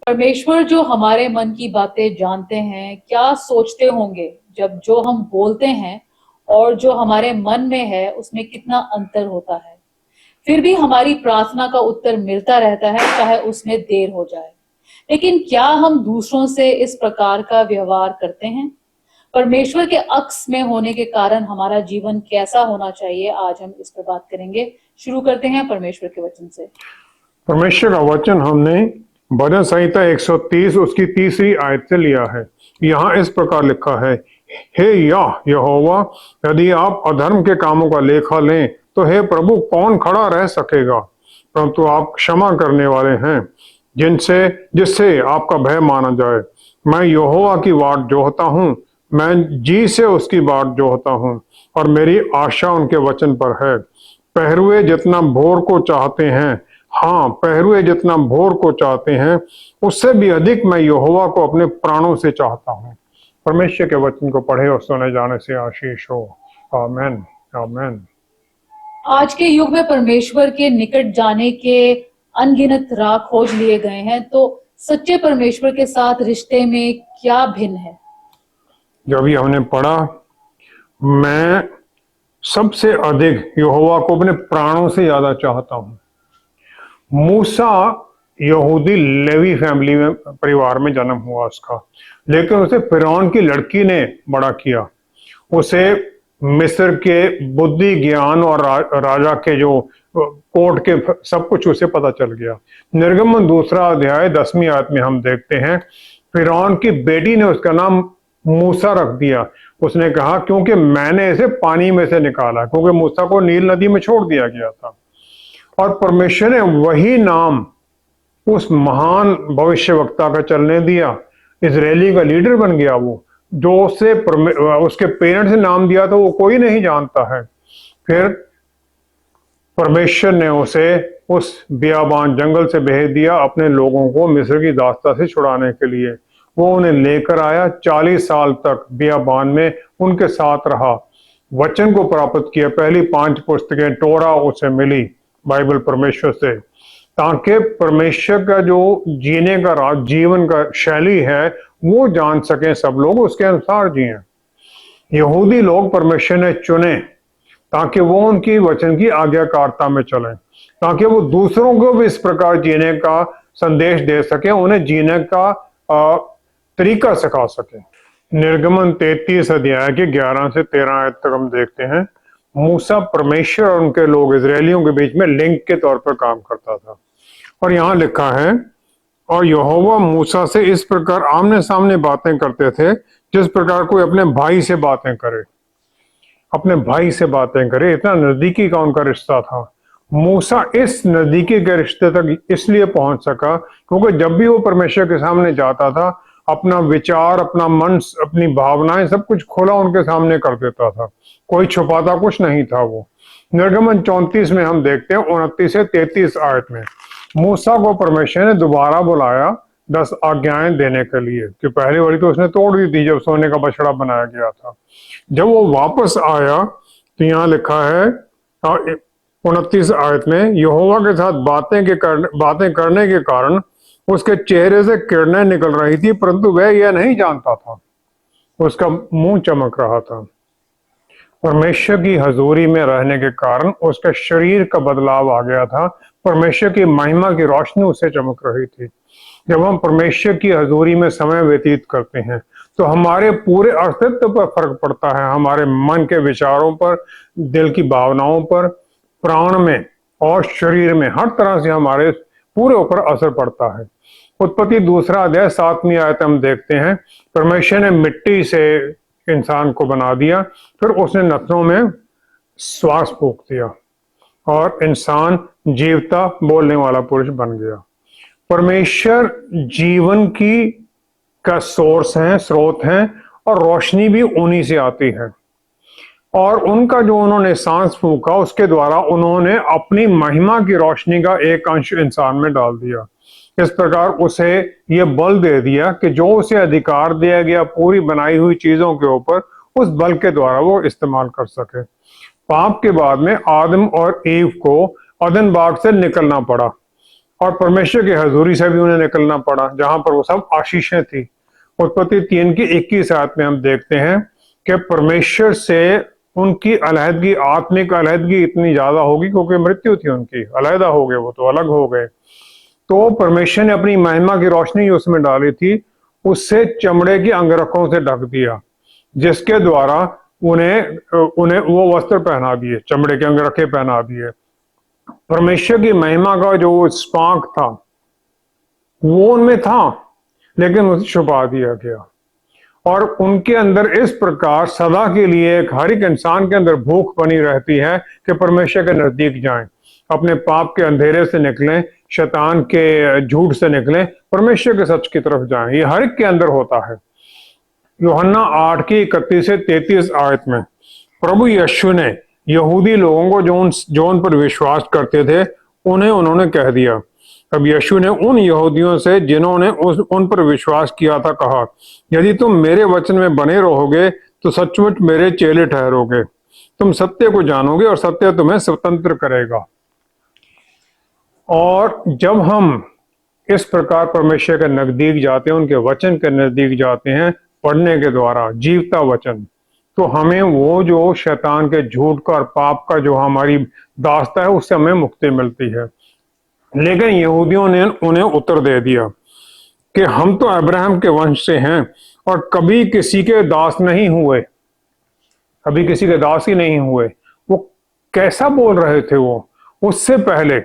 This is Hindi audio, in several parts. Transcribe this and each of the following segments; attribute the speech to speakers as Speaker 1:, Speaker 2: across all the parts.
Speaker 1: परमेश्वर जो हमारे मन की बातें जानते हैं, क्या सोचते होंगे जब जो हम बोलते हैं और जो हमारे मन में है उसमें कितना अंतर होता है। फिर भी हमारी प्रार्थना का उत्तर मिलता रहता है, चाहे उसमें देर हो जाए। लेकिन क्या हम दूसरों से इस प्रकार का व्यवहार करते हैं? परमेश्वर के अक्स में होने के कारण हमारा जीवन कैसा होना चाहिए, आज हम इस पर बात करेंगे। शुरू करते हैं परमेश्वर के वचन से।
Speaker 2: परमेश्वर का वचन हमने भजन संहिता 130 उसकी तीसरी आयत से लिया है। यहाँ इस प्रकार लिखा है, हे यहोवा, यदि आप अधर्म के कामों का लेखा लें तो हे प्रभु, कौन खड़ा रह सकेगा? परंतु आप क्षमा करने वाले हैं, जिससे आपका भय माना जाए। मैं यहोवा की बाट जोहता हूँ, मैं जी से उसकी बाट जोहता हूँ, और मेरी आशा उनके वचन पर है। पहरुए जितना भोर को चाहते हैं, हाँ, पहरुए जितना भोर को चाहते हैं, उससे भी अधिक मैं यहोवा को अपने प्राणों से चाहता हूँ। परमेश्वर के वचन को पढ़े और सुने जाने से आशीष हो। आमेन, आमेन।
Speaker 1: आज के युग में परमेश्वर के निकट जाने के अनगिनत राह खोज लिए गए हैं, तो सच्चे परमेश्वर के साथ रिश्ते में क्या भिन्न है?
Speaker 2: जो भी हमने पढ़ा, मैं सबसे अधिक यहोवा को अपने प्राणों से ज्यादा चाहता हूँ। मूसा यहूदी लेवी फैमिली में, परिवार में जन्म हुआ उसका, लेकिन उसे फिरौन की लड़की ने बड़ा किया। उसे मिस्र के बुद्धि ज्ञान और राजा के जो कोर्ट के सब कुछ उसे पता चल गया। निर्गमन 2 अध्याय 10वीं आयत में हम देखते हैं, फिरौन की बेटी ने उसका नाम मूसा रख दिया। उसने कहा, क्योंकि मैंने इसे पानी में से निकाला, क्योंकि मूसा को नील नदी में छोड़ दिया गया था। और परमेश्वर ने वही नाम उस महान भविष्यवक्ता का चलने दिया। इजरायली का लीडर बन गया वो, जो उसके पेरेंट्स ने नाम दिया था वो कोई नहीं जानता है। फिर परमेश्वर ने उसे उस बियाबान जंगल से भेज दिया अपने लोगों को मिस्र की दास्ता से छुड़ाने के लिए। वो उन्हें लेकर आया, 40 साल तक बियाबान में उनके साथ रहा, वचन को प्राप्त किया। पहली 5 पुस्तकें टोरा उसे मिली, बाइबल परमेश्वर से, ताकि परमेश्वर का जो जीने का जीवन का शैली है वो जान सकें सब लोग, उसके अनुसार जिए। यहूदी लोग परमेश्वर ने चुने ताकि वो उनकी वचन की आज्ञाकारिता में चलें, ताकि वो दूसरों को भी इस प्रकार जीने का संदेश दे सके, उन्हें जीने का तरीका सिखा सके। निर्गमन 33 अध्याय के 11 से 13 आयत तक हम देखते हैं, मूसा परमेश्वर और उनके लोग इजरायलियों के बीच में लिंक के तौर पर काम करता था। और यहाँ लिखा है, और यहोवा मूसा से इस प्रकार आमने सामने बातें करते थे, जिस प्रकार कोई अपने भाई से बातें करे, अपने भाई से बातें करे। इतना नजदीकी का उनका रिश्ता था। मूसा इस नजदीकी के रिश्ते तक इसलिए पहुंच सका क्योंकि जब भी वो परमेश्वर के सामने जाता था, अपना विचार, अपना मन, अपनी भावनाएं सब कुछ खोला उनके सामने कर देता था, कोई छुपाता कुछ नहीं था वो। निर्गमन 34 में हम देखते हैं 29 से 33 आयत में, मूसा को परमेश्वर ने दोबारा बुलाया 10 आज्ञाएं देने के लिए, कि पहली वाली तो उसने तोड़ दी थी जब सोने का बछड़ा बनाया गया था। जब वो वापस आया तो यहाँ लिखा है 29 आयत में, यहोवा के साथ बातें करने के कारण उसके चेहरे से किरणें निकल रही थी, परंतु वह यह नहीं जानता था, उसका मुंह चमक रहा था। परमेश्वर की हजूरी में रहने के कारण उसके शरीर का बदलाव आ गया था, परमेश्वर की महिमा की रोशनी उसे चमक रही थी। जब हम परमेश्वर की हजूरी में समय व्यतीत करते हैं तो हमारे पूरे अस्तित्व पर फर्क पड़ता है, हमारे मन के विचारों पर, दिल की भावनाओं पर, प्राण में और शरीर में, हर तरह से हमारे पूरे ऊपर असर पड़ता है। उत्पत्ति 2 अध्याय 7वीं आयत हम देखते हैं, परमेश्वर ने मिट्टी से इंसान को बना दिया, फिर उसने नथनों में श्वास फूंक दिया और इंसान जीवता बोलने वाला पुरुष बन गया। परमेश्वर जीवन का सोर्स है, स्रोत है, और रोशनी भी उन्हीं से आती है। और उनका जो उन्होंने सांस फूंका, उसके द्वारा उन्होंने अपनी महिमा की रोशनी का एक अंश इंसान में डाल दिया। इस प्रकार उसे यह बल दे दिया कि जो उसे अधिकार दिया गया पूरी बनाई हुई चीजों के ऊपर, उस बल के द्वारा वो इस्तेमाल कर सके। पाप के बाद में आदम और ईव को अदन बाग से निकलना पड़ा, और परमेश्वर की हजूरी से भी उन्हें निकलना पड़ा, जहां पर वो सब आशीषें थी। उत्पत्ति 3 की 21 आयत में हम देखते हैं कि परमेश्वर से उनकी अलहदगी, आत्मिक अलहदगी इतनी ज्यादा होगी क्योंकि मृत्यु थी उनकी, अलहदा हो गए, वो तो अलग हो गए। तो परमेश्वर ने अपनी महिमा की रोशनी उसमें डाली थी, उससे चमड़े की अंगरखों से ढक दिया, जिसके द्वारा उन्हें उन्हें वो वस्त्र पहना दिए, चमड़े के अंगरखे पहना दिए। परमेश्वर की महिमा का जो स्पार्क था वो उनमें था, लेकिन उसे छुपा दिया गया। और उनके अंदर इस प्रकार सदा के लिए हर एक इंसान के अंदर भूख बनी रहती है कि परमेश्वर के नजदीक जाएं, अपने पाप के अंधेरे से निकलें, शैतान के झूठ से निकलें, परमेश्वर के सच की तरफ जाएं। ये हर एक के अंदर होता है। यूहन्ना 8 की 31 से 33 आयत में प्रभु यीशु ने यहूदी लोगों को जो उन पर विश्वास करते थे उन्होंने कह दिया। अब यीशु ने उन यहूदियों से जिन्होंने उन पर विश्वास किया था कहा, यदि तुम मेरे वचन में बने रहोगे तो सचमुच मेरे चेले ठहरोगे, तुम सत्य को जानोगे और सत्य तुम्हें स्वतंत्र करेगा। और जब हम इस प्रकार परमेश्वर के नजदीक जाते हैं, उनके वचन के नजदीक जाते हैं पढ़ने के द्वारा, जीवता वचन, तो हमें वो जो शैतान के झूठ का और पाप का जो हमारी दास्ता है उससे हमें मुक्ति मिलती है। लेकिन यहूदियों ने उन्हें उत्तर दे दिया कि हम तो अब्राहम के वंश से हैं और कभी किसी के दास नहीं हुए, कभी किसी के दास ही नहीं हुए। वो कैसा बोल रहे थे वो? उससे पहले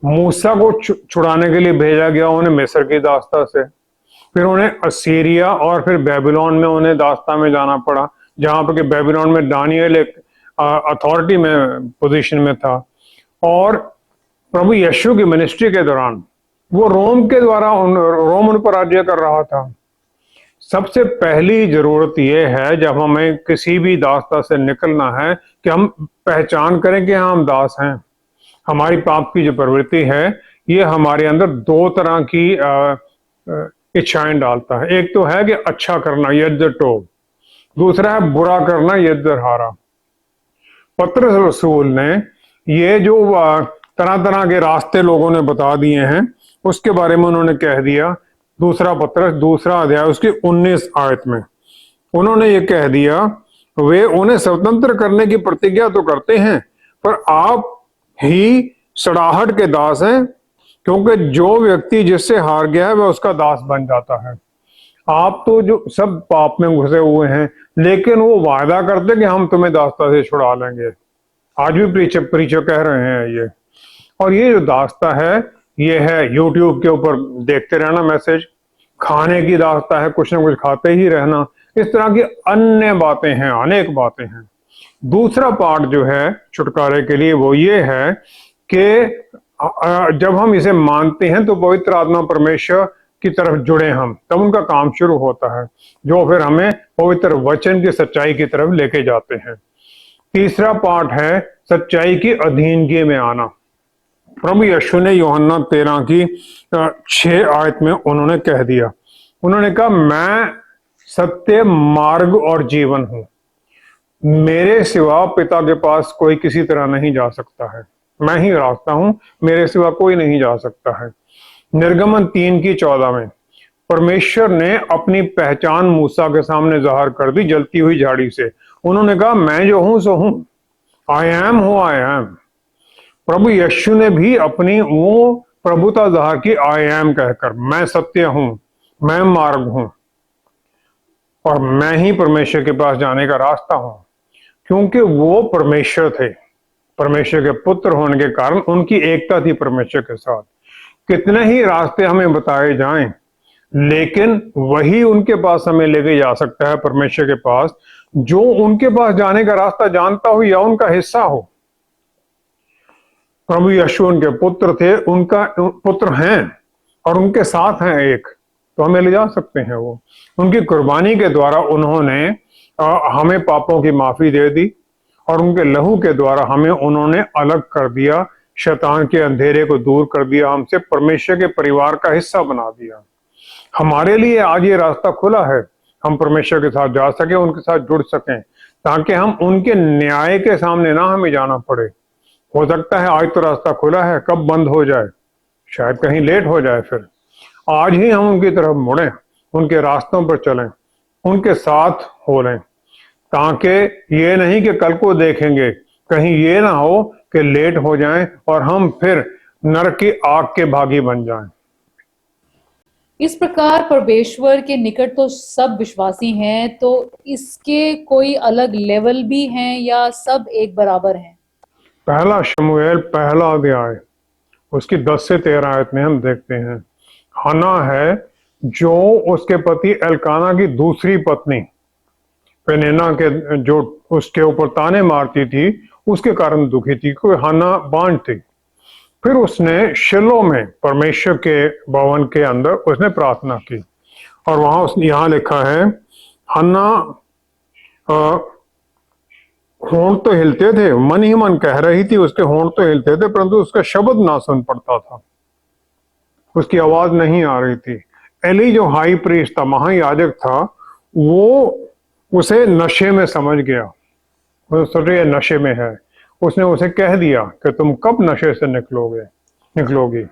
Speaker 2: मूसा को छुड़ाने के लिए भेजा गया उन्हें मिस्र की दास्ता से, फिर उन्हें असीरिया और फिर बेबीलोन में उन्हें दास्ता में जाना पड़ा, जहां पर कि बेबीलोन में दानियल एक अथॉरिटी में पोजीशन में था। और प्रभु यीशु की मिनिस्ट्री के दौरान वो रोम के द्वारा रोम उन पर राज्य कर रहा था। सबसे पहली जरूरत यह है जब हमें किसी भी दास्ता से निकलना है कि हम पहचान करें कि हम दास हैं। हमारी पाप की जो प्रवृत्ति है ये हमारे अंदर दो तरह की इच्छाएं डालता है। एक तो है कि अच्छा करना, यद्द टोब, दूसरा है बुरा करना, यद्द हारा। पतरस रसूल ने ये जो तरह तरह के रास्ते लोगों ने बता दिए हैं उसके बारे में उन्होंने कह दिया। दूसरा पतरस 2 अध्याय उसकी 19 आयत में उन्होंने ये कह दिया, वे उन्हें स्वतंत्र करने की प्रतिज्ञा तो करते हैं पर आप ही सड़ाहट के दास हैं, क्योंकि जो व्यक्ति जिससे हार गया है वह उसका दास बन जाता है। आप तो जो सब पाप में घुसे हुए हैं, लेकिन वो वायदा करते कि हम तुम्हें दास्ता से छुड़ा लेंगे। आज भी प्रीचर कह रहे हैं ये। और ये जो दास्ता है ये है यूट्यूब के ऊपर देखते रहना मैसेज, खाने की दास्ता है, कुछ ना कुछ खाते ही रहना, इस तरह की अन्य बातें हैं, अनेक बातें हैं। दूसरा पार्ट जो है छुटकारे के लिए वो ये है कि जब हम इसे मानते हैं तो पवित्र आत्मा परमेश्वर की तरफ जुड़े हम, तब उनका काम शुरू होता है जो फिर हमें पवित्र वचन की सच्चाई की तरफ लेके जाते हैं। तीसरा पार्ट है सच्चाई की अधीनगी में आना। प्रभु यीशु ने यूहन्ना 13 की 6 आयत में उन्होंने कह दिया, उन्होंने कहा, मैं सत्य, मार्ग और जीवन हूं, मेरे सिवा पिता के पास कोई किसी तरह नहीं जा सकता है, मैं ही रास्ता हूं, मेरे सिवा कोई नहीं जा सकता है। निर्गमन 3 की 14 में परमेश्वर ने अपनी पहचान मूसा के सामने जाहिर कर दी जलती हुई झाड़ी से। उन्होंने कहा, मैं जो हूं सो हूं, आई एम हूं आई एम। प्रभु यीशु ने भी अपनी वो प्रभुता जाहिर की आई एम कहकर, मैं सत्य हूं, मैं मार्ग हूं और मैं ही परमेश्वर के पास जाने का रास्ता हूं। क्योंकि वो परमेश्वर थे, परमेश्वर के पुत्र होने के कारण उनकी एकता थी परमेश्वर के साथ। कितने ही रास्ते हमें बताए जाएं, लेकिन वही उनके पास हमें लेके जा सकता है परमेश्वर के पास जो उनके पास जाने का रास्ता जानता हो या उनका हिस्सा हो। प्रभु यीशु उनके पुत्र थे, उनका पुत्र हैं और उनके साथ हैं एक, तो हमें ले जा सकते हैं। वो उनकी कुर्बानी के द्वारा उन्होंने हमें पापों की माफी दे दी और उनके लहू के द्वारा हमें उन्होंने अलग कर दिया, शैतान के अंधेरे को दूर कर दिया, हमसे परमेश्वर के परिवार का हिस्सा बना दिया। हमारे लिए आज ये रास्ता खुला है, हम परमेश्वर के साथ जा सके, उनके साथ जुड़ सकें, ताकि हम उनके न्याय के सामने ना हमें जाना पड़े। हो सकता है आज तो रास्ता खुला है, कब बंद हो जाए, शायद कहीं लेट हो जाए। फिर आज ही हम उनकी तरफ मुड़ें, उनके रास्तों पर चलें, उनके साथ हो लें, ताकि ये नहीं कि कल को देखेंगे, कहीं ये ना हो कि लेट हो जाएं और हम फिर नरक की आग के भागी बन जाएं।
Speaker 1: इस प्रकार परमेश्वर के निकट तो सब विश्वासी हैं, तो इसके कोई अलग लेवल भी हैं या सब एक बराबर हैं?
Speaker 2: पहला शमूएल पहला अध्याय उसकी 10 से 13 आयत में हम देखते हैं, हन्ना है जो उसके पति एल्काना की दूसरी पत्नी पेनिन्ना के जो उसके ऊपर ताने मारती थी उसके कारण दुखी थी, कोई हन्ना बांझ थी। फिर उसने शिलो में परमेश्वर के भवन के अंदर उसने प्रार्थना की, और वहां उसने यहाँ लिखा है, हन्ना होंठ तो हिलते थे, मन ही मन कह रही थी, उसके होंठ तो हिलते थे परंतु उसका शब्द ना सुन पड़ता था, उसकी आवाज नहीं आ रही थी। एली जो हाई प्रीस्ट था, महायाजक था, वो उसे नशे में समझ गया, सोचे ये नशे में है। उसने उसे कह दिया कि तुम कब नशे से निकलोगी।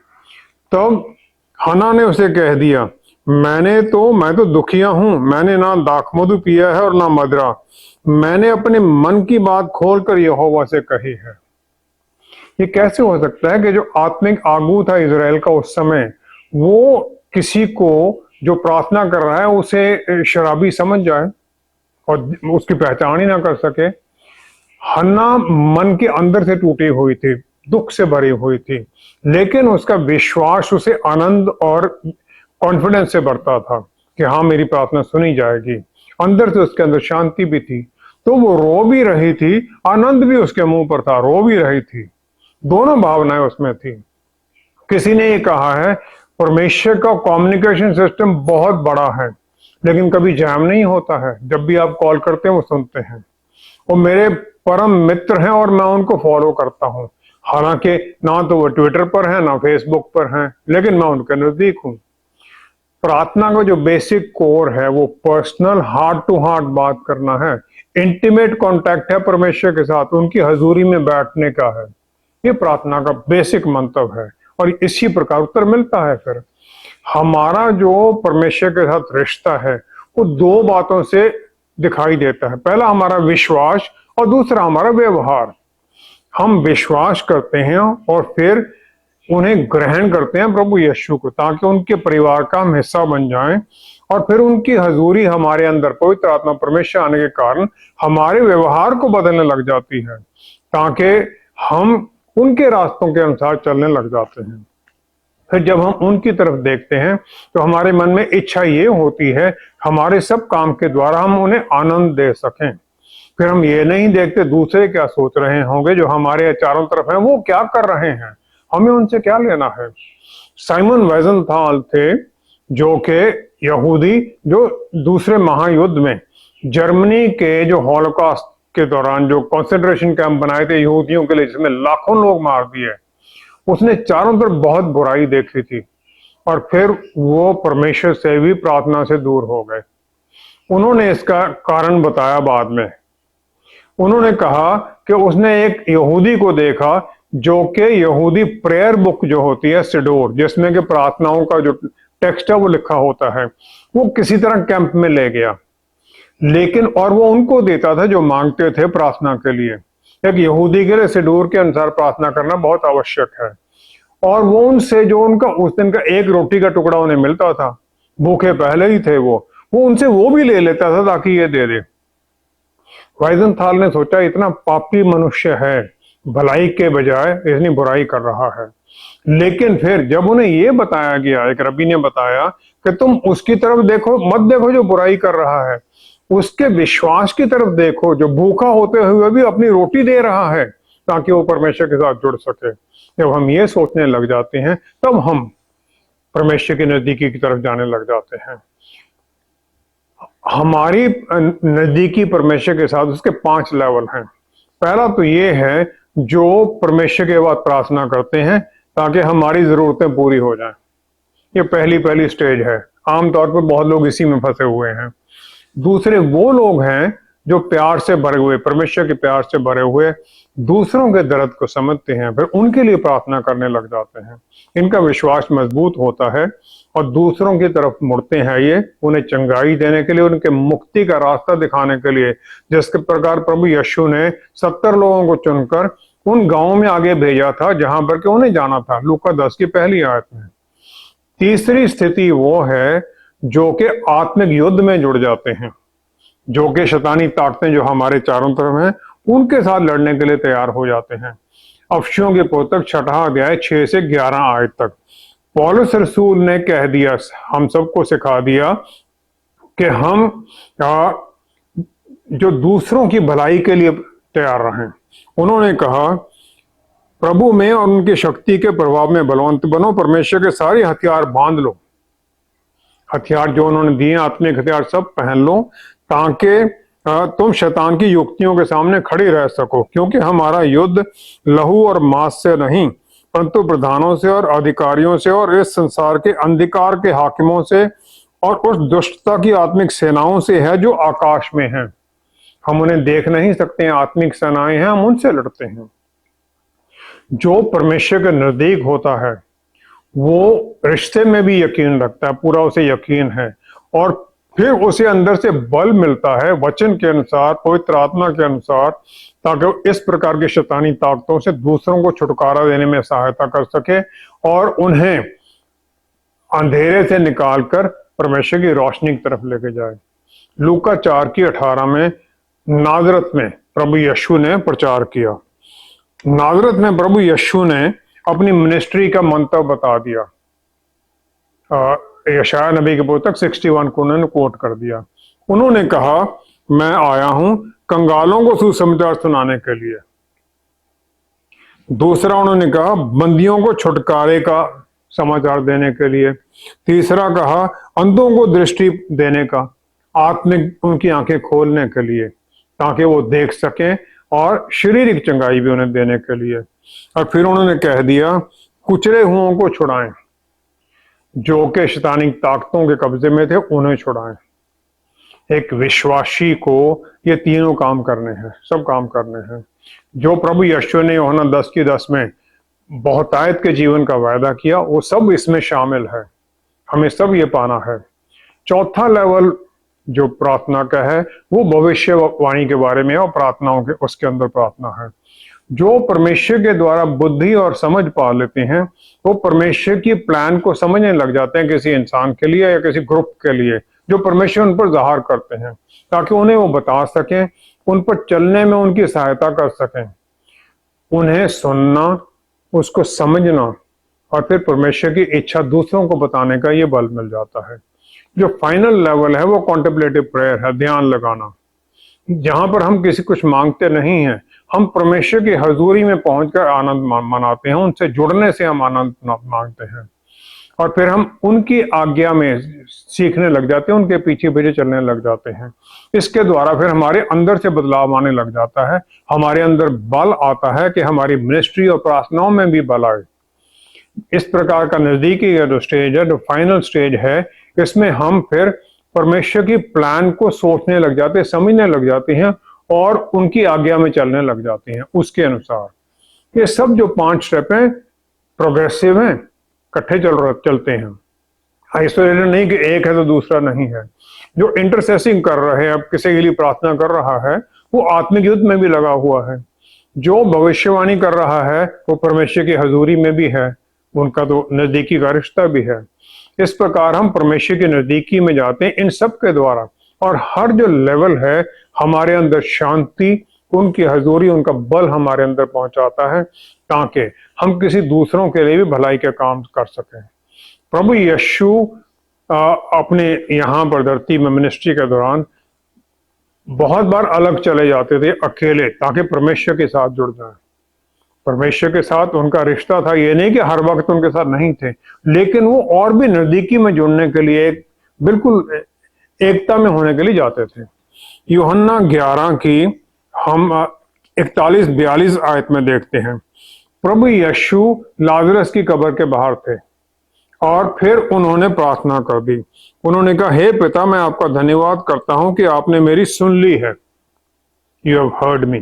Speaker 2: तब हन्ना ने उसे कह दिया, मैं तो दुखिया हूं, मैंने ना दाखमधु पिया है और ना मदिरा, मैंने अपने मन की बात खोलकर यहोवा से कही है। ये कैसे हो सकता है कि जो आत्मिक आगू था इजराइल का उस समय, वो किसी को जो प्रार्थना कर रहा है उसे शराबी समझ जाए और उसकी पहचान ही ना कर सके। हन्ना मन के अंदर से टूटी हुई थी, दुख से भरी हुई थी, लेकिन उसका विश्वास उसे आनंद और कॉन्फिडेंस से भरता था कि हाँ मेरी प्रार्थना सुनी जाएगी। अंदर से उसके अंदर शांति भी थी, तो वो रो भी रही थी, आनंद भी उसके मुंह पर था, रो भी रही थी, दोनों भावनाएं उसमें थी। किसी ने ये कहा है परमेश्वर का कम्युनिकेशन सिस्टम बहुत बड़ा है, लेकिन कभी जैम नहीं होता है। जब भी आप कॉल करते हैं वो सुनते हैं, वो मेरे परम मित्र हैं और मैं उनको फॉलो करता हूं, हालांकि ना तो वो ट्विटर पर है ना फेसबुक पर हैं, लेकिन मैं उनके नजदीक हूं। प्रार्थना का जो बेसिक कोर है वो पर्सनल हार्ट टू हार्ट बात करना है, इंटीमेट कांटेक्ट है परमेश्वर के साथ, उनकी हजूरी में बैठने का है। ये प्रार्थना का बेसिक मंतव्य है और इसी प्रकार उत्तर मिलता है। फिर हमारा जो परमेश्वर के साथ रिश्ता है वो दो बातों से दिखाई देता है, पहला हमारा विश्वास और दूसरा हमारा व्यवहार। हम विश्वास करते हैं और फिर उन्हें ग्रहण करते हैं प्रभु यीशु को, ताकि उनके परिवार का हम हिस्सा बन जाएं, और फिर उनकी हजूरी हमारे अंदर पवित्र आत्मा परमेश्वर आने के कारण हमारे व्यवहार को बदलने लग जाती है, ताकि हम उनके रास्तों के अनुसार चलने लग जाते हैं। फिर जब हम उनकी तरफ देखते हैं तो हमारे मन में इच्छा ये होती है हमारे सब काम के द्वारा हम उन्हें आनंद दे सकें। फिर हम ये नहीं देखते दूसरे क्या सोच रहे होंगे, जो हमारे चारों तरफ हैं वो क्या कर रहे हैं, हमें उनसे क्या लेना है। साइमन वेजनथाल थे जो कि यहूदी, जो दूसरे महायुद्ध में जर्मनी के जो हॉलोकॉस्ट के दौरान जो कंसंट्रेशन कैंप बनाए थे यहूदियों के लिए, जिसमें लाखों लोग मार दिए, उसने चारों तरफ बहुत बुराई देखी थी और फिर वो परमेश्वर से भी प्रार्थना से दूर हो गए। उन्होंने इसका कारण बताया बाद में। उन्होंने कहा कि उसने एक यहूदी को देखा जो कि यहूदी प्रेयर बुक जो होती है सिडोर, जिसमें कि प्रार्थनाओं का जो टेक्स्ट है वो लिखा होता है, वो किसी तरह कैंप में ले गया, लेकिन और वो उनको देता था जो मांगते थे प्रार्थना के लिए। एक यहूदी के लिए सिडोर के अनुसार प्रार्थना करना बहुत आवश्यक है, और वो उनसे जो उनका उस दिन का एक रोटी का टुकड़ा उन्हें मिलता था, भूखे पहले ही थे वो उनसे वो भी ले लेता था ताकि ये दे दे। वाइजनथाल ने सोचा इतना पापी मनुष्य है, भलाई के बजाय इतनी बुराई कर रहा है। लेकिन फिर जब उन्हें ये बताया गया, एक रबी ने बताया कि तुम उसकी तरफ देखो, मत देखो जो बुराई कर रहा है, उसके विश्वास की तरफ देखो जो भूखा होते हुए भी अपनी रोटी दे रहा है ताकि वो परमेश्वर के साथ जुड़ सके। जब हम ये सोचने लग जाते हैं तब हम परमेश्वर की नजदीकी की तरफ जाने लग जाते हैं। हमारी नजदीकी परमेश्वर के साथ उसके 5 लेवल हैं। पहला तो ये है जो परमेश्वर के बाद प्रार्थना करते हैं ताकि हमारी जरूरतें पूरी हो जाएं। ये पहली स्टेज है, आमतौर पर बहुत लोग इसी में फंसे हुए हैं। दूसरे वो लोग हैं जो प्यार से भरे हुए, परमेश्वर के प्यार से भरे हुए दूसरों के दर्द को समझते हैं, फिर उनके लिए प्रार्थना करने लग जाते हैं। इनका विश्वास मजबूत होता है और दूसरों की तरफ मुड़ते हैं, ये उन्हें चंगाई देने के लिए, उनके मुक्ति का रास्ता दिखाने के लिए। जिस प्रकार प्रभु यीशु ने 70 लोगों को चुनकर उन गांवों में आगे भेजा था जहां पर कि उन्हें जाना था, लूका 10 की पहली आयत में। तीसरी स्थिति वो है जो कि आत्मिक युद्ध में जुड़ जाते हैं, जो कि शैतानी ताकतें जो हमारे चारों तरफ हैं उनके साथ लड़ने के लिए तैयार हो जाते हैं। अफसियों के पुस्तक 6 अध्याय 6 से 11 आयत तक पौलुस रसूल ने कह दिया, हम सबको सिखा दिया कि हम जो दूसरों की भलाई के लिए तैयार रहें। उन्होंने कहा, प्रभु में और उनकी शक्ति के प्रभाव में बलवंत बनो, परमेश्वर के सारे हथियार बांध लो। हथियार जो उन्होंने दिए, आत्मिक हथियार सब पहन लो, ताकि तुम शैतान की युक्तियों के सामने खड़े रह सको। क्योंकि हमारा युद्ध लहू और मांस से नहीं, परंतु प्रधानों से और अधिकारियों से और इस संसार के अंधकार के हाकिमों से और उस दुष्टता की आत्मिक सेनाओं से है जो आकाश में है। हम उन्हें देख नहीं सकते हैं, आत्मिक सेनाएं हैं, हम उनसे लड़ते हैं। जो परमेश्वर के नजदीक होता है वो रिश्ते में भी यकीन रखता है, पूरा उसे यकीन है, और फिर उसे अंदर से बल मिलता है वचन के अनुसार, पवित्र आत्मा के अनुसार, ताकि वो इस प्रकार की शैतानी ताकतों से दूसरों को छुटकारा देने में सहायता कर सके और उन्हें अंधेरे से निकालकर परमेश्वर की रोशनी की तरफ लेके जाए। लूका 4 की 18 में नाजरत में प्रभु यीशु ने प्रचार किया। नाजरत में प्रभु यीशु ने अपनी मिनिस्ट्री का मंतव्य बता दिया। यशायाह नबी के पुस्तक 61 को उन्होंने कोट कर दिया। उन्होंने कहा, मैं आया हूं कंगालों को सुसमाचार सुनाने के लिए। दूसरा उन्होंने कहा, बंदियों को छुटकारे का समाचार देने के लिए। तीसरा कहा, अंधों को दृष्टि देने का, आत्मिक उनकी आंखें खोलने के लिए, ताकि वो देख सकें, और शारीरिक चंगाई भी उन्हें देने के लिए। और फिर उन्होंने कह दिया, कुचले हुओं को छुड़ाएं, जो कि शैतानी ताकतों के कब्जे में थे उन्हें छुड़ाएं। एक विश्वासी को ये तीनों काम करने हैं, सब काम करने हैं। जो प्रभु यीशु ने यूहन्ना 10 की 10 में बहुतायत के जीवन का वायदा किया, वो सब इसमें शामिल है। हमें सब ये पाना है। चौथा लेवल जो प्रार्थना का है वो भविष्यवाणी के बारे में और प्रार्थनाओं के उसके अंदर प्रार्थना है। जो परमेश्वर के द्वारा बुद्धि और समझ पा लेते हैं वो परमेश्वर की प्लान को समझने लग जाते हैं, किसी इंसान के लिए या किसी ग्रुप के लिए, जो परमेश्वर उन पर ज़ाहिर करते हैं, ताकि उन्हें वो बता सकें, उन पर चलने में उनकी सहायता कर सकें। उन्हें सुनना, उसको समझना और फिर परमेश्वर की इच्छा दूसरों को बताने का ये बल मिल जाता है। जो फाइनल लेवल है वो कॉन्टेम्पलेटिव प्रेयर है, ध्यान लगाना, जहां पर हम किसी कुछ मांगते नहीं हैं, हम परमेश्वर की हजूरी में पहुंचकर आनंद मनाते हैं, उनसे जुड़ने से हम आनंद मांगते हैं, और फिर हम उनकी आज्ञा में सीखने लग जाते हैं, उनके पीछे पीछे चलने लग जाते हैं। इसके द्वारा फिर हमारे अंदर से बदलाव आने लग जाता है, हमारे अंदर बल आता है कि हमारी मिनिस्ट्री और प्रार्थनाओं में भी बल आए। इस प्रकार का नजदीकी जो स्टेज है, जो फाइनल स्टेज है, इसमें हम फिर परमेश्वर की प्लान को सोचने लग जाते हैं, समझने लग जाते हैं और उनकी आज्ञा में चलने लग जाते हैं उसके अनुसार। ये सब जो 5 स्टेप हैं प्रोग्रेसिव हैं, इकट्ठे चलते हैं, आइसोलेटेड नहीं कि एक है तो दूसरा नहीं है। जो इंटरसेसिंग कर रहे हैं, अब किसी के लिए प्रार्थना कर रहा है, वो आत्मिक युद्ध में भी लगा हुआ है। जो भविष्यवाणी कर रहा है वो परमेश्वर की हजूरी में भी है, उनका तो नजदीकी का रिश्ता भी है। इस प्रकार हम परमेश्वर की नजदीकी में जाते हैं इन सब के द्वारा, और हर जो लेवल है हमारे अंदर शांति, उनकी हजूरी, उनका बल हमारे अंदर पहुंचाता है, ताकि हम किसी दूसरों के लिए भी भलाई के काम कर सकें। प्रभु यीशु अपने यहाँ पर धरती में मिनिस्ट्री के दौरान बहुत बार अलग चले जाते थे अकेले, ताकि परमेश्वर के साथ जुड़ जाए। परमेश्वर के साथ उनका रिश्ता था, ये नहीं कि हर वक्त उनके साथ नहीं थे, लेकिन वो और भी नजदीकी में जुड़ने के लिए, एक बिल्कुल एकता में होने के लिए जाते थे। यूहन्ना 11 की हम 41-42 आयत में देखते हैं, प्रभु यीशु लाजरस की कब्र के बाहर थे और फिर उन्होंने प्रार्थना कर दी। उन्होंने कहा, हे पिता, मैं आपका धन्यवाद करता हूं कि आपने मेरी सुन ली है। You have heard me.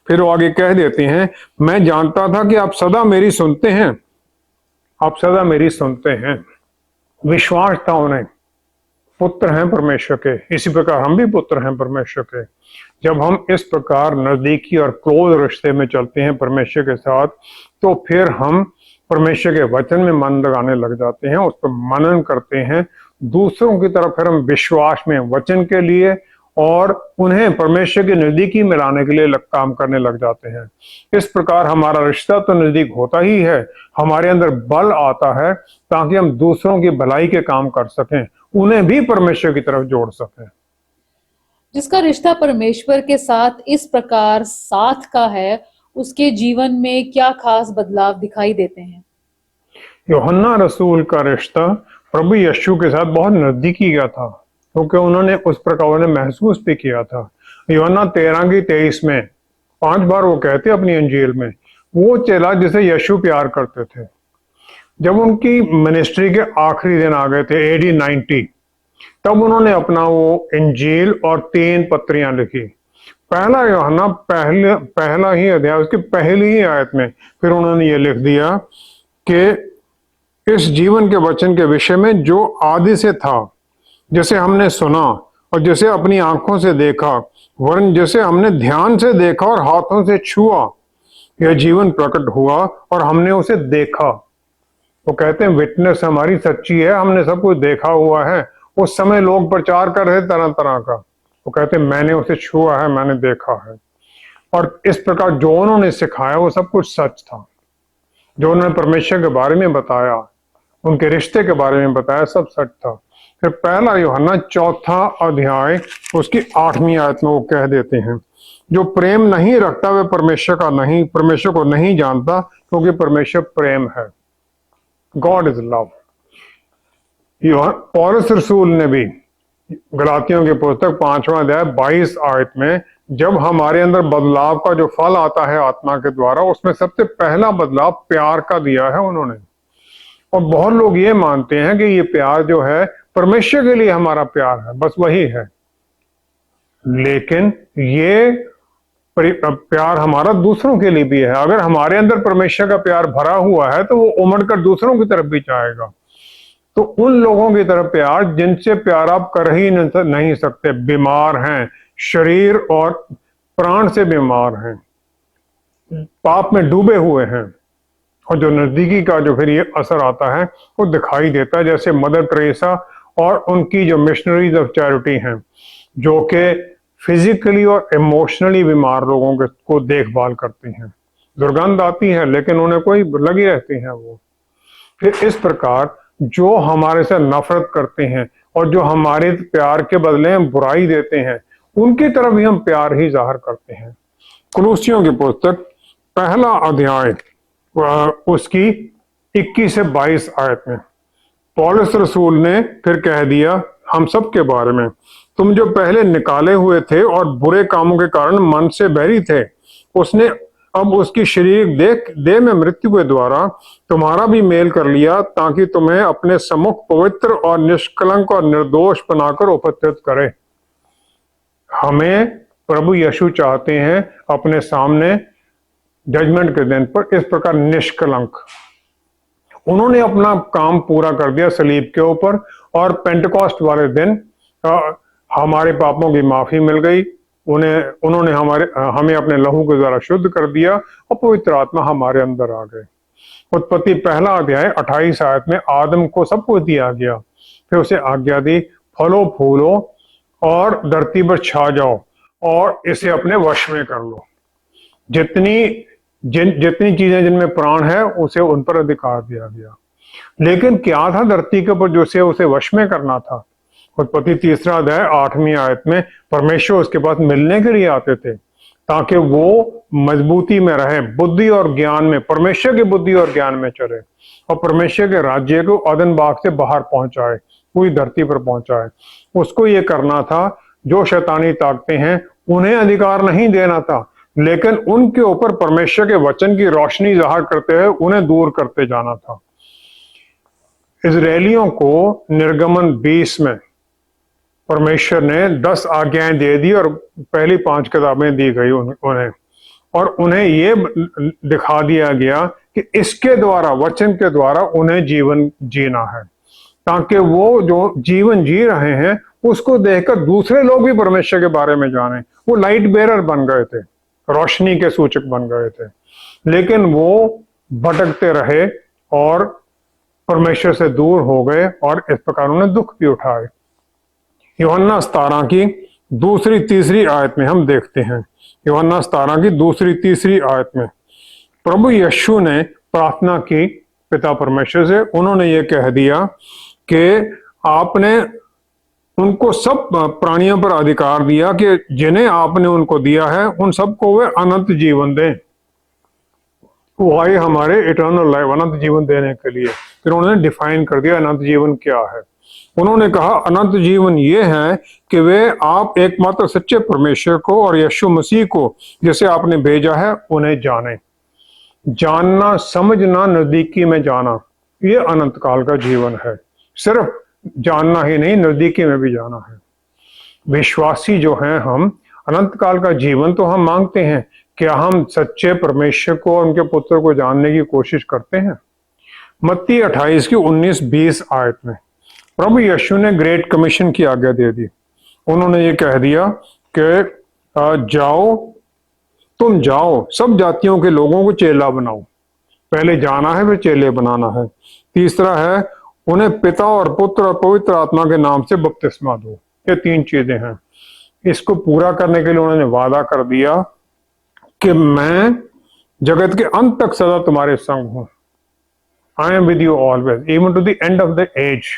Speaker 2: फिर वो आगे कह देते हैं, मैं जानता था कि आप सदा मेरी सुनते हैं, आप सदा मेरी सुनते हैं। विश्वास था उन्हें, पुत्र हैं परमेश्वर के, इसी प्रकार हम भी पुत्र हैं परमेश्वर के। जब हम इस प्रकार नजदीकी और क्लोज रिश्ते में चलते हैं परमेश्वर के साथ, तो फिर हम परमेश्वर के वचन में मन लगाने लग जाते हैं, उस पर मनन करते हैं, दूसरों की तरफ फिर हम विश्वास में वचन के लिए और उन्हें परमेश्वर के नजदीकी में लाने के लिए काम करने लग जाते हैं। इस प्रकार हमारा रिश्ता तो नजदीक होता ही है, हमारे अंदर बल आता है ताकि हम दूसरों की भलाई के काम कर सकें, उन्हें भी परमेश्वर की तरफ जोड़ सकें।
Speaker 1: जिसका रिश्ता परमेश्वर के साथ इस प्रकार साथ का है, उसके जीवन में क्या खास बदलाव दिखाई देते हैं?
Speaker 2: यूहन्ना रसूल का रिश्ता प्रभु यीशु के साथ बहुत नजदीकी का था, क्योंकि उन्होंने उस प्रकार उन्हें महसूस भी किया था। यूहन्ना 13:23 में 5 बार वो कहते अपनी अंजील में, वो चेला जिसे यीशु प्यार करते थे। जब उनकी मिनिस्ट्री के आखिरी दिन आ गए थे AD 90, तब उन्होंने अपना वो इंजील और 3 पत्रियां लिखी। पहला यूहन्ना पहला ही अध्याय, उसकी पहली ही आयत में फिर उन्होंने ये लिख दिया कि इस जीवन के वचन के विषय में जो आदि से था, जिसे हमने सुना और जिसे अपनी आंखों से देखा, वरन जिसे हमने ध्यान से देखा और हाथों से छुआ, यह जीवन प्रकट हुआ और हमने उसे देखा। वो कहते हैं विटनेस हमारी सच्ची है, हमने सब कुछ देखा हुआ है। उस समय लोग प्रचार कर रहे तरह तरह का, वो कहते हैं मैंने उसे छुआ है, मैंने देखा है। और इस प्रकार जो उन्होंने सिखाया वो सब कुछ सच था, जो उन्होंने परमेश्वर के बारे में बताया, उनके रिश्ते के बारे में बताया, सब सच था। फिर पहला यूहन्ना 4 अध्याय उसकी 8वीं आयत में वो कह देते हैं, जो प्रेम नहीं रखता वह परमेश्वर को नहीं जानता, क्योंकि परमेश्वर प्रेम है। God is love. पौलुस रसूल ने भी गलातियों की पुस्तक 5वां अध्याय 22 आयत में, जब हमारे अंदर बदलाव का जो फल आता है आत्मा के द्वारा, उसमें सबसे पहला बदलाव प्यार का दिया है उन्होंने। और बहुत लोग ये मानते हैं कि ये प्यार जो है परमेश्वर के लिए हमारा प्यार है, बस वही है। लेकिन ये प्यार हमारा दूसरों के लिए भी है। अगर हमारे अंदर परमेश्वर का प्यार भरा हुआ है तो वो उमड़ कर दूसरों की तरफ भी जाएगा। तो उन लोगों की तरफ प्यार जिनसे प्यार आप कर ही नहीं सकते, बीमार हैं, शरीर और प्राण से बीमार हैं, पाप में डूबे हुए हैं, और जो नजदीकी का जो फिर ये असर आता है वो दिखाई देता है। जैसे मदर टेरेसा और उनकी जो मिशनरीज ऑफ चैरिटी हैं, जो कि फिजिकली और इमोशनली बीमार लोगों को देखभाल करती हैं। दुर्गंध आती है लेकिन उन्हें कोई लगी रहती है वो। फिर इस प्रकार जो हमारे से नफरत करते हैं और जो हमारे प्यार के बदले में बुराई देते हैं, उनकी तरफ भी हम प्यार ही जाहिर करते हैं। कुलूसियों की पुस्तक पहला अध्याय उसकी 21 से 22 आयत में पौलुस रसूल ने फिर कह दिया हम सब के बारे में, तुम जो पहले निकाले हुए थे और बुरे कामों के कारण मन से बहरी थे, उसने अब उसकी शरीर देह में मृत्यु के द्वारा तुम्हारा भी मेल कर लिया, ताकि तुम्हें अपने सम्मुख पवित्र और निष्कलंक और निर्दोष बनाकर उपस्थित करे। हमें प्रभु यीशु चाहते हैं अपने सामने जजमेंट के दिन पर इस प्रकार निष्कलंक। उन्होंने अपना काम पूरा कर दिया सलीब के ऊपर, और पेंटकोस्ट वाले दिन हमारे पापों की माफी मिल गई। उन्होंने हमें अपने लहू के द्वारा शुद्ध कर दिया और पवित्र आत्मा हमारे अंदर आ गए। उत्पत्ति पहला अध्याय 28 आयत में आदम को सब कुछ दिया गया, फिर उसे आज्ञा दी फलो फूलो और धरती पर छा जाओ और इसे अपने वश में कर लो। जितनी चीजें जिनमें प्राण है उसे उन पर अधिकार दिया गया। लेकिन क्या था धरती के ऊपर जो उसे वश में करना था? उत्पत्ति 3 अध्याय 8वीं आयत में परमेश्वर उसके पास मिलने के लिए आते थे, ताकि वो मजबूती में रहे, बुद्धि और ज्ञान में, परमेश्वर की बुद्धि और ज्ञान में चले, और परमेश्वर के राज्य को अदन बाग से बाहर पहुंचाए, पूरी धरती पर पहुंचाए। उसको ये करना था। जो शैतानी ताकतें हैं उन्हें अधिकार नहीं देना था, लेकिन उनके ऊपर परमेश्वर के वचन की रोशनी जाहिर करते हुए उन्हें दूर करते जाना था। इजरायलियों को निर्गमन 20 में परमेश्वर ने 10 आज्ञाएं दे दी और पहली 5 किताबें दी गई उन्हें, और उन्हें ये दिखा दिया गया कि इसके द्वारा, वचन के द्वारा उन्हें जीवन जीना है, ताकि वो जो जीवन जी रहे हैं उसको देखकर दूसरे लोग भी परमेश्वर के बारे में जाने। वो लाइट बेरर बन गए थे, रोशनी के सूचक बन गए थे, लेकिन वो भटकते रहे और परमेश्वर से दूर हो गए, और इस प्रकार उन्हें दुख भी उठाए। यूहन्ना 17 की दूसरी तीसरी आयत में हम देखते हैं, यूहन्ना 17 की दूसरी तीसरी आयत में प्रभु यीशु ने प्रार्थना की पिता परमेश्वर से। उन्होंने ये कह दिया कि आपने उनको सब प्राणियों पर अधिकार दिया कि जिन्हें आपने उनको दिया है उन सबको वे अनंत जीवन दें। वो आए हमारे इटर्नल लाइफ, अनंत जीवन देने के लिए। फिर उन्होंने डिफाइन कर दिया अनंत जीवन क्या है। उन्होंने कहा अनंत जीवन ये है कि वे आप एकमात्र सच्चे परमेश्वर को और यीशु मसीह को जिसे आपने भेजा है उन्हें जाने। जानना, समझना, नजदीकी में जाना, ये अनंत काल का जीवन है। सिर्फ जानना ही नहीं, नजदीकी में भी जाना है। विश्वासी जो हैं हम, अनंत काल का जीवन तो हम मांगते हैं, क्या हम सच्चे परमेश्वर को और उनके पुत्र को जानने की कोशिश करते हैं? मत्ती 28 की 19-20 आयत में प्रभु यीशु ने ग्रेट कमीशन की आज्ञा दे दी। उन्होंने ये कह दिया कि जाओ, तुम जाओ, सब जातियों के लोगों को चेला बनाओ। पहले जाना है, फिर चेले बनाना है। तीसरा है उन्हें पिता और पुत्र और पवित्र आत्मा के नाम से बपतिस्मा दो। ये 3 चीजें हैं। इसको पूरा करने के लिए उन्होंने वादा कर दिया कि मैं जगत के अंत तक सदा तुम्हारे संग हूं। I am with you always even to the end of the age.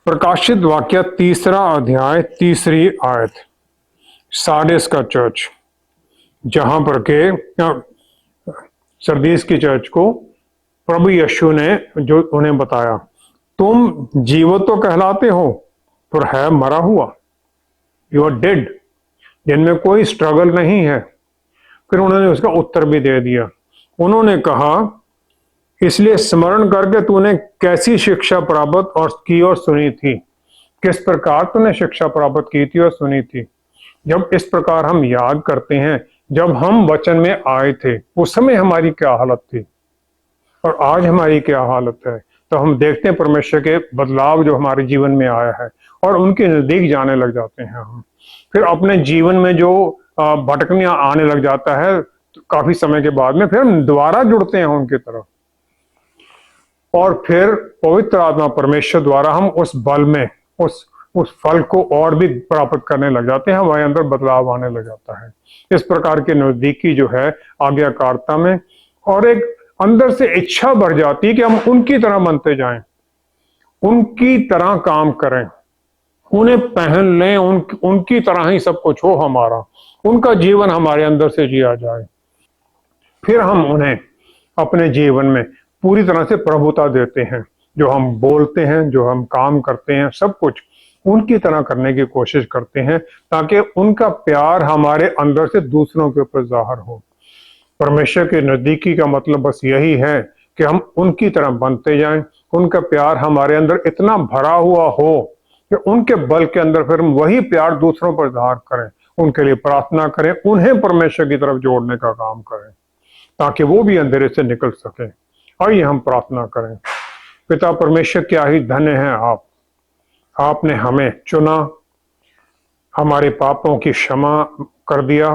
Speaker 2: प्रकाशित वाक्य 3 अध्याय 3 आयत, सार्डिस का चर्च, जहां पर के सरदीस की चर्च को प्रभु यीशु ने जो उन्हें बताया, तुम जीवित तो कहलाते हो पर है मरा हुआ, यू आर डेड, जिनमें कोई स्ट्रगल नहीं है। फिर उन्होंने उसका उत्तर भी दे दिया। उन्होंने कहा इसलिए स्मरण करके तूने कैसी शिक्षा प्राप्त और की और सुनी थी, किस प्रकार तूने शिक्षा प्राप्त की थी और सुनी थी। जब इस प्रकार हम याद करते हैं, जब हम वचन में आए थे उस समय हमारी क्या हालत थी और आज हमारी क्या हालत है, तो हम देखते हैं परमेश्वर के बदलाव जो हमारे जीवन में आया है और उनके नजदीक जाने लग जाते हैं हम। फिर अपने जीवन में जो भटकनियां आने लग जाता है तो काफी समय के बाद में फिर हम दोबारा जुड़ते हैं उनकी तरफ, और फिर पवित्र आत्मा परमेश्वर द्वारा हम उस बल में उस फल को और भी प्राप्त करने लग जाते हैं, हमारे अंदर बदलाव आने लग जाता है। इस प्रकार की नजदीकी जो है आज्ञाकारिता में, और एक अंदर से इच्छा बढ़ जाती है कि हम उनकी तरह बनते जाएं, उनकी तरह काम करें, उन्हें पहन लें, उनकी तरह ही सब कुछ हो हमारा, उनका जीवन हमारे अंदर से जिया जाए। फिर हम उन्हें अपने जीवन में पूरी तरह से प्रभुता देते हैं। जो हम बोलते हैं, जो हम काम करते हैं, सब कुछ उनकी तरह करने की कोशिश करते हैं, ताकि उनका प्यार हमारे अंदर से दूसरों के ऊपर जाहिर हो। परमेश्वर के नजदीकी का मतलब बस यही है कि हम उनकी तरह बनते जाएं, उनका प्यार हमारे अंदर इतना भरा हुआ हो कि उनके बल के अंदर फिर हम वही प्यार दूसरों पर जाहिर करें, उनके लिए प्रार्थना करें, उन्हें परमेश्वर की तरफ जोड़ने का काम करें, ताकि वो भी अंधेरे से निकल सके। आइए हम प्रार्थना करें। पिता परमेश्वर, क्या ही धन्य है आपने हमें चुना, हमारे पापों की क्षमा कर दिया।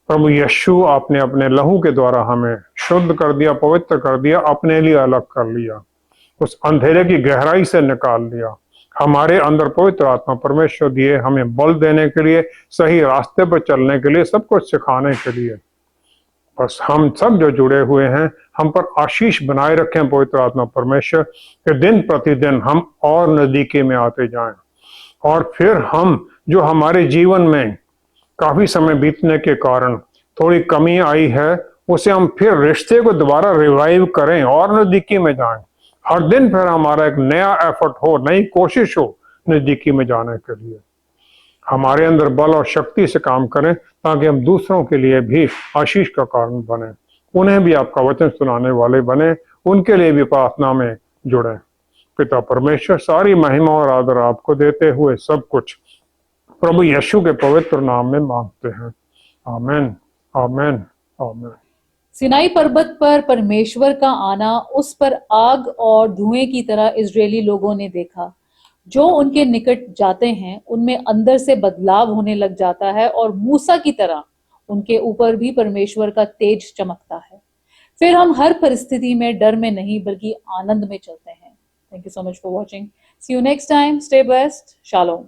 Speaker 2: प्रभु यीशु, आपने अपने लहू के द्वारा हमें शुद्ध कर दिया, पवित्र कर दिया, अपने लिए अलग कर लिया, उस अंधेरे की गहराई से निकाल दिया। हमारे अंदर पवित्र आत्मा परमेश्वर दिए, हमें बल देने के लिए, सही रास्ते पर चलने के लिए, सब कुछ सिखाने के लिए। बस हम सब जो जुड़े हुए हैं, हम पर आशीष बनाए रखें पवित्र आत्मा परमेश्वर, कि दिन प्रतिदिन हम और नजदीकी में आते जाएं, और फिर हम जो हमारे जीवन में काफी समय बीतने के कारण थोड़ी कमी आई है, उसे हम फिर रिश्ते को दोबारा रिवाइव करें और नजदीकी में जाएं। हर दिन फिर हमारा एक नया एफर्ट हो, नई कोशिश हो नजदीकी में जाने के लिए। हमारे अंदर बल और शक्ति से काम करें, ताकि हम दूसरों के लिए भी आशीष का कारण बने, उन्हें भी आपका वचन सुनाने वाले बने, उनके लिए भी प्रार्थना में जुड़ें। पिता परमेश्वर सारी महिमा और आदर आपको देते हुए सब कुछ प्रभु यीशु के पवित्र नाम में मांगते हैं। आमीन, आमीन, आमीन।
Speaker 1: सिनाई पर्वत पर परमेश्वर का आना उस पर आग और धुएं की तरह इजरायली लोगों ने देखा। जो उनके निकट जाते हैं उनमें अंदर से बदलाव होने लग जाता है और मूसा की तरह उनके ऊपर भी परमेश्वर का तेज चमकता है। फिर हम हर परिस्थिति में डर में नहीं बल्कि आनंद में चलते हैं। Thank you so much for watching. See you next time. Stay blessed. Shalom.